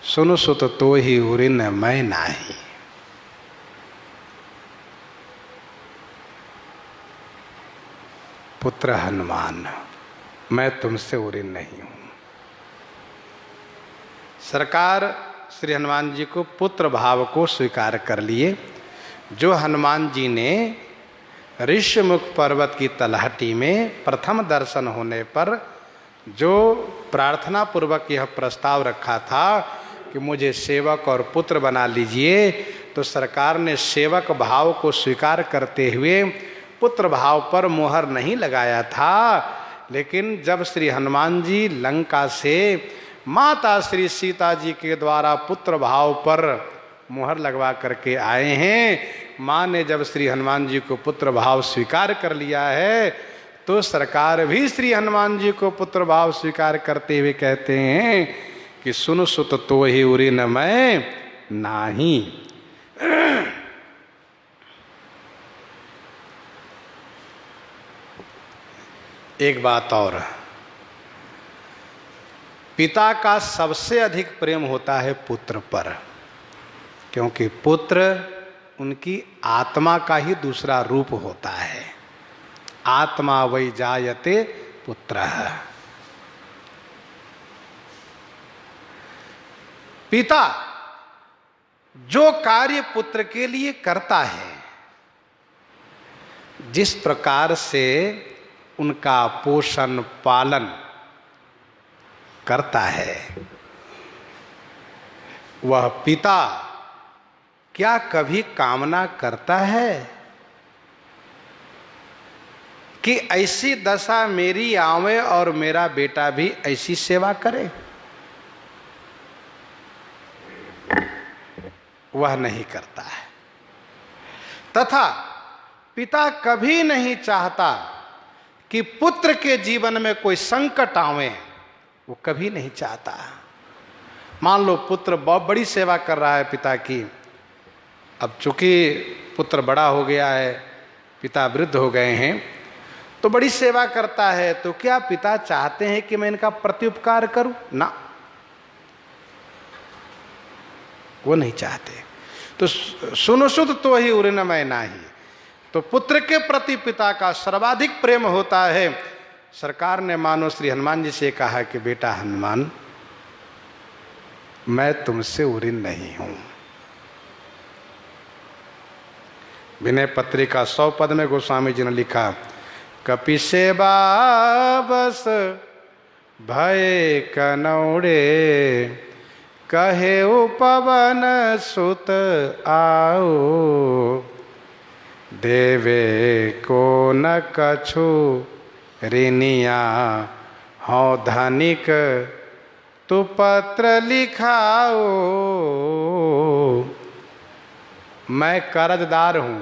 सुनो सुत तो ही ऊरीन मैं नाही। पुत्र हनुमान, मैं तुमसे ऊरीन नहीं हूं। सरकार श्री हनुमान जी को पुत्र भाव को स्वीकार कर लिए। जो हनुमान जी ने ऋषिमुख पर्वत की तलहटी में प्रथम दर्शन होने पर जो प्रार्थना पूर्वक यह प्रस्ताव रखा था कि मुझे सेवक और पुत्र बना लीजिए, तो सरकार ने सेवक भाव को स्वीकार करते हुए पुत्र भाव पर मोहर नहीं लगाया था। लेकिन जब श्री हनुमान जी लंका से माता श्री सीता जी के द्वारा पुत्र भाव पर मोहर लगवा करके आए हैं, माँ ने जब श्री हनुमान जी को पुत्र भाव स्वीकार कर लिया है, तो सरकार भी श्री हनुमान जी को पुत्र भाव स्वीकार करते हुए कहते हैं कि सुन सुत तो ही ऊरीन मैं नाही। एक बात और, पिता का सबसे अधिक प्रेम होता है पुत्र पर, क्योंकि पुत्र उनकी आत्मा का ही दूसरा रूप होता है। आत्मा वै जायते पुत्रः। पिता जो कार्य पुत्र के लिए करता है, जिस प्रकार से उनका पोषण पालन करता है, वह पिता क्या कभी कामना करता है कि ऐसी दशा मेरी आवे और मेरा बेटा भी ऐसी सेवा करे? वह नहीं करता है। तथा पिता कभी नहीं चाहता कि पुत्र के जीवन में कोई संकट आवे, वो कभी नहीं चाहता। मान लो पुत्र बहुत बड़ी सेवा कर रहा है पिता की, अब चूंकि पुत्र बड़ा हो गया है, पिता वृद्ध हो गए हैं, तो बड़ी सेवा करता है, तो क्या पिता चाहते हैं कि मैं इनका प्रत्युपकार करूं? ना, वो नहीं चाहते। तो सुनो सुत तो ही ऊरीन मैं नाही। तो पुत्र के प्रति पिता का सर्वाधिक प्रेम होता है। सरकार ने मानो श्री हनुमान जी से कहा कि बेटा हनुमान, मैं तुमसे ऊरीन नहीं हूं। विनय पत्रिका 100 पद में गोस्वामी जी ने लिखा, कपि सेवा बस भय कनौड़े, कहे पवन सुत आओ, देवे को न कछु ऋणिया, हौ धनिक तू पत्र लिखाओ। मैं कर्जदार हूं,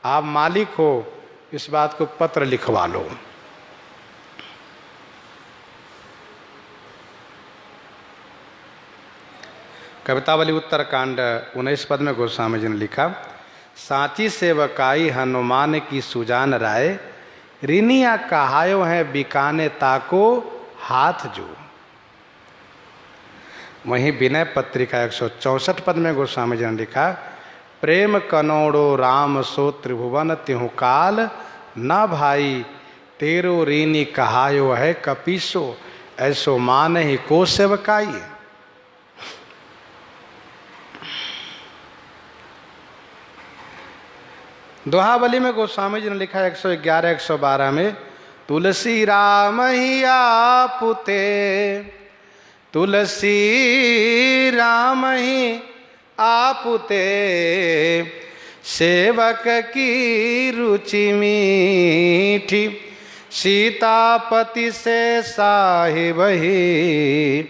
आप मालिक हो, इस बात को पत्र लिखवा लो। कवितावली उत्तरकांड 19 पद में गोस्वामी जी ने लिखा, साची सेवकाई हनुमान की सुजान राय, ऋणिया कहायो है बिकाने ताको हाथ जो। वहीं विनय पत्रिका 164 पद में गोस्वामी जी ने लिखा, प्रेम कनौड़ो राम सो त्रिभुवन त्यों काल, न भाई तेरो ऋणी कहायो है कपीसो, ऐसो मान ही को सेवकाई। दोहावली में गोस्वामी जी ने लिखा 111 112 में, तुलसी राम ही आपुते, तुलसी राम ही आपुते, सेवक की रुचि मीठी, सीतापति से साहिब ही,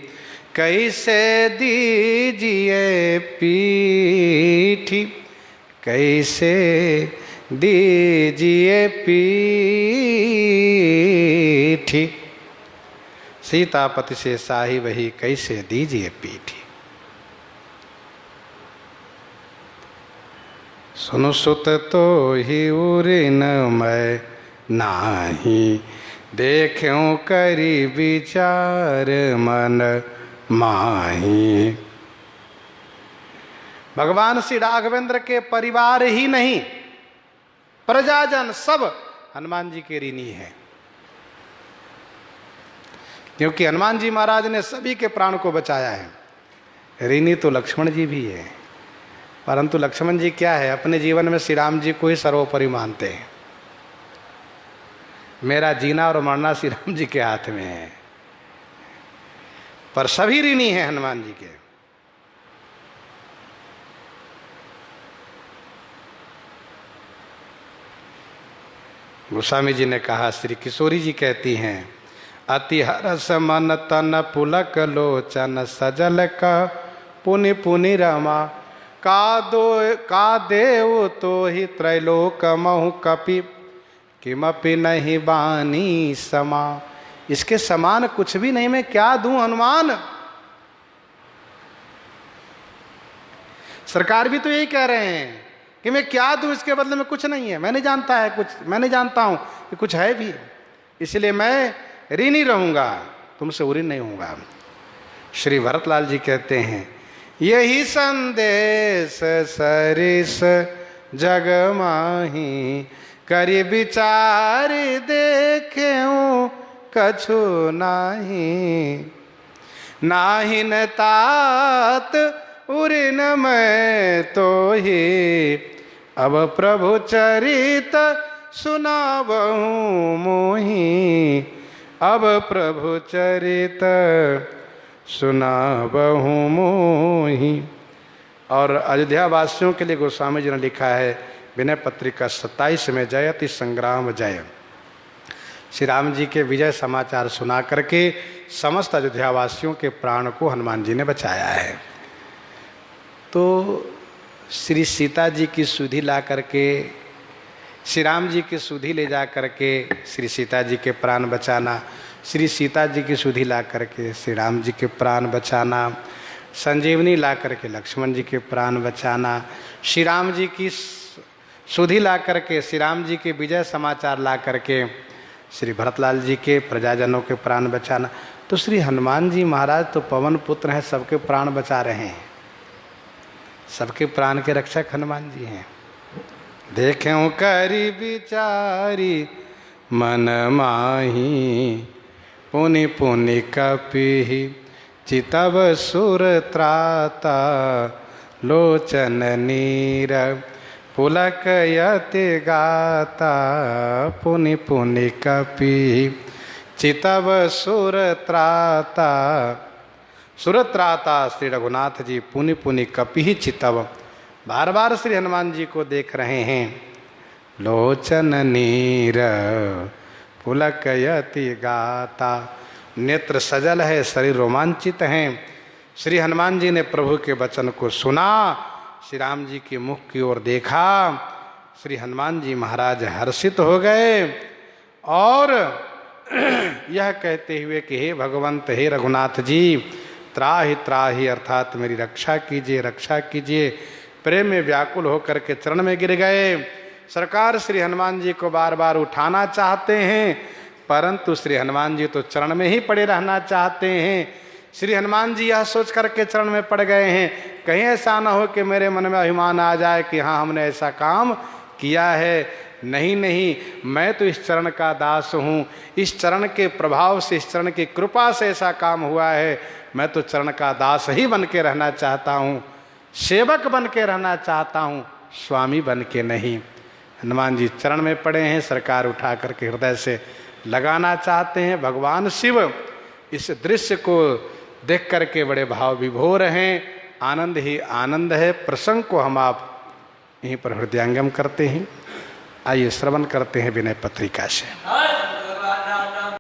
कैसे दीजिए पीठी, कैसे दीजिए पीठी। मीठी, सीतापति से साही वही कैसे दीजिए पीठी। सुनु सुत तो ही उरी न मैं नाही, देख्यों करी विचार मन माही। भगवान श्री राघवेंद्र के परिवार ही नहीं, प्रजाजन सब हनुमान जी के ऋणी है, क्योंकि हनुमान जी महाराज ने सभी के प्राण को बचाया है। ऋणी तो लक्ष्मण जी भी है, परंतु लक्ष्मण जी क्या है, अपने जीवन में श्री राम जी को ही सर्वोपरि मानते हैं। मेरा जीना और मरना श्री राम जी के हाथ में है, पर सभी ऋणी हैं हनुमान जी के। गोस्वामी जी ने कहा, श्री किशोरी जी कहती हैं, अति हरस मन तन पुलक लोचन सजल का पुनि पुनि रमा, का देव तो ही त्रैलोक महु कपि किमपि नहीं बानी समा। इसके समान कुछ भी नहीं, मैं क्या दूं हनुमान। सरकार भी तो यही कह रहे हैं कि मैं क्या दूं, इसके बदले में कुछ नहीं है। मैं नहीं जानता है कुछ, मैं नहीं जानता हूं कि कुछ है भी, इसलिए मैं ऋणी रहूंगा, तुमसे उऋण नहीं होऊंगा। श्री भरतलाल जी कहते हैं, यही संदेश सरिस जग माही, करि विचार देखेऊं कछु नाही। नाही न तात उऋण मैं तो ही, अब प्रभु चरित सुनावहूँ मोही। अब प्रभु चरित सुनावहूँ मोही। और अयोध्या वासियों के लिए गोस्वामी जी ने लिखा है विनय पत्रिका 27 में, जयति संग्राम जय। श्री राम जी के विजय समाचार सुना करके समस्त अयोध्या वासियों के प्राण को हनुमान जी ने बचाया है। तो श्री सीता जी की सुधि ला करके, श्री राम जी की सुधि ले जा करके श्री सीता जी के प्राण बचाना, श्री सीता जी की सुधि ला करके श्री राम जी के प्राण बचाना, संजीवनी ला करके लक्ष्मण जी के प्राण बचाना, श्री राम जी की सुधि ला करके श्री राम जी के विजय समाचार ला करके श्री भरतलाल जी के प्रजाजनों के प्राण बचाना। तो श्री हनुमान जी महाराज तो पवन पुत्र हैं, सबके प्राण बचा रहे हैं, सबके प्राण के रक्षक हनुमान जी हैं। देखें करी विचारी मन माही, पुनि पुनि कपि चितव सुर त्राता, लोचन नीर पुलक यति गाता, पुनि पुनि कपि चितव सुर त्राता। सुरत्राता श्री रघुनाथ जी पुनि पुनि कपि चितव, बार बार श्री हनुमान जी को देख रहे हैं। लोचन नीर पुलक यति गाता, नेत्र सजल है, शरीर रोमांचित हैं। श्री हनुमान जी ने प्रभु के वचन को सुना, श्री राम जी के मुख की ओर देखा, श्री हनुमान जी महाराज हर्षित हो गए और यह कहते हुए कि हे भगवंत, हे रघुनाथ जी, त्राहि त्राहि अर्थात मेरी रक्षा कीजिए, रक्षा कीजिए। प्रेम में व्याकुल होकर के चरण में गिर गए। सरकार श्री हनुमान जी को बार बार उठाना चाहते हैं, परंतु श्री हनुमान जी तो चरण में ही पड़े रहना चाहते हैं। श्री हनुमान जी यह सोच करके चरण में पड़ गए हैं, कहीं ऐसा ना हो कि मेरे मन में अभिमान आ जाए कि हाँ हमने ऐसा काम किया है। नहीं नहीं, मैं तो इस चरण का दास हूँ, इस चरण के प्रभाव से, इस चरण की कृपा से ऐसा काम हुआ है। मैं तो चरण का दास ही बन के रहना चाहता हूँ, सेवक बन के रहना चाहता हूँ, स्वामी बन के नहीं। हनुमान जी चरण में पड़े हैं, सरकार उठा करके हृदय से लगाना चाहते हैं। भगवान शिव इस दृश्य को देख करके बड़े भाव विभोर हैं। आनंद ही आनंद है। प्रसंग को हम आप यहीं पर हृदयंगम करते हैं। आइए श्रवण करते हैं विनय पत्रिका से।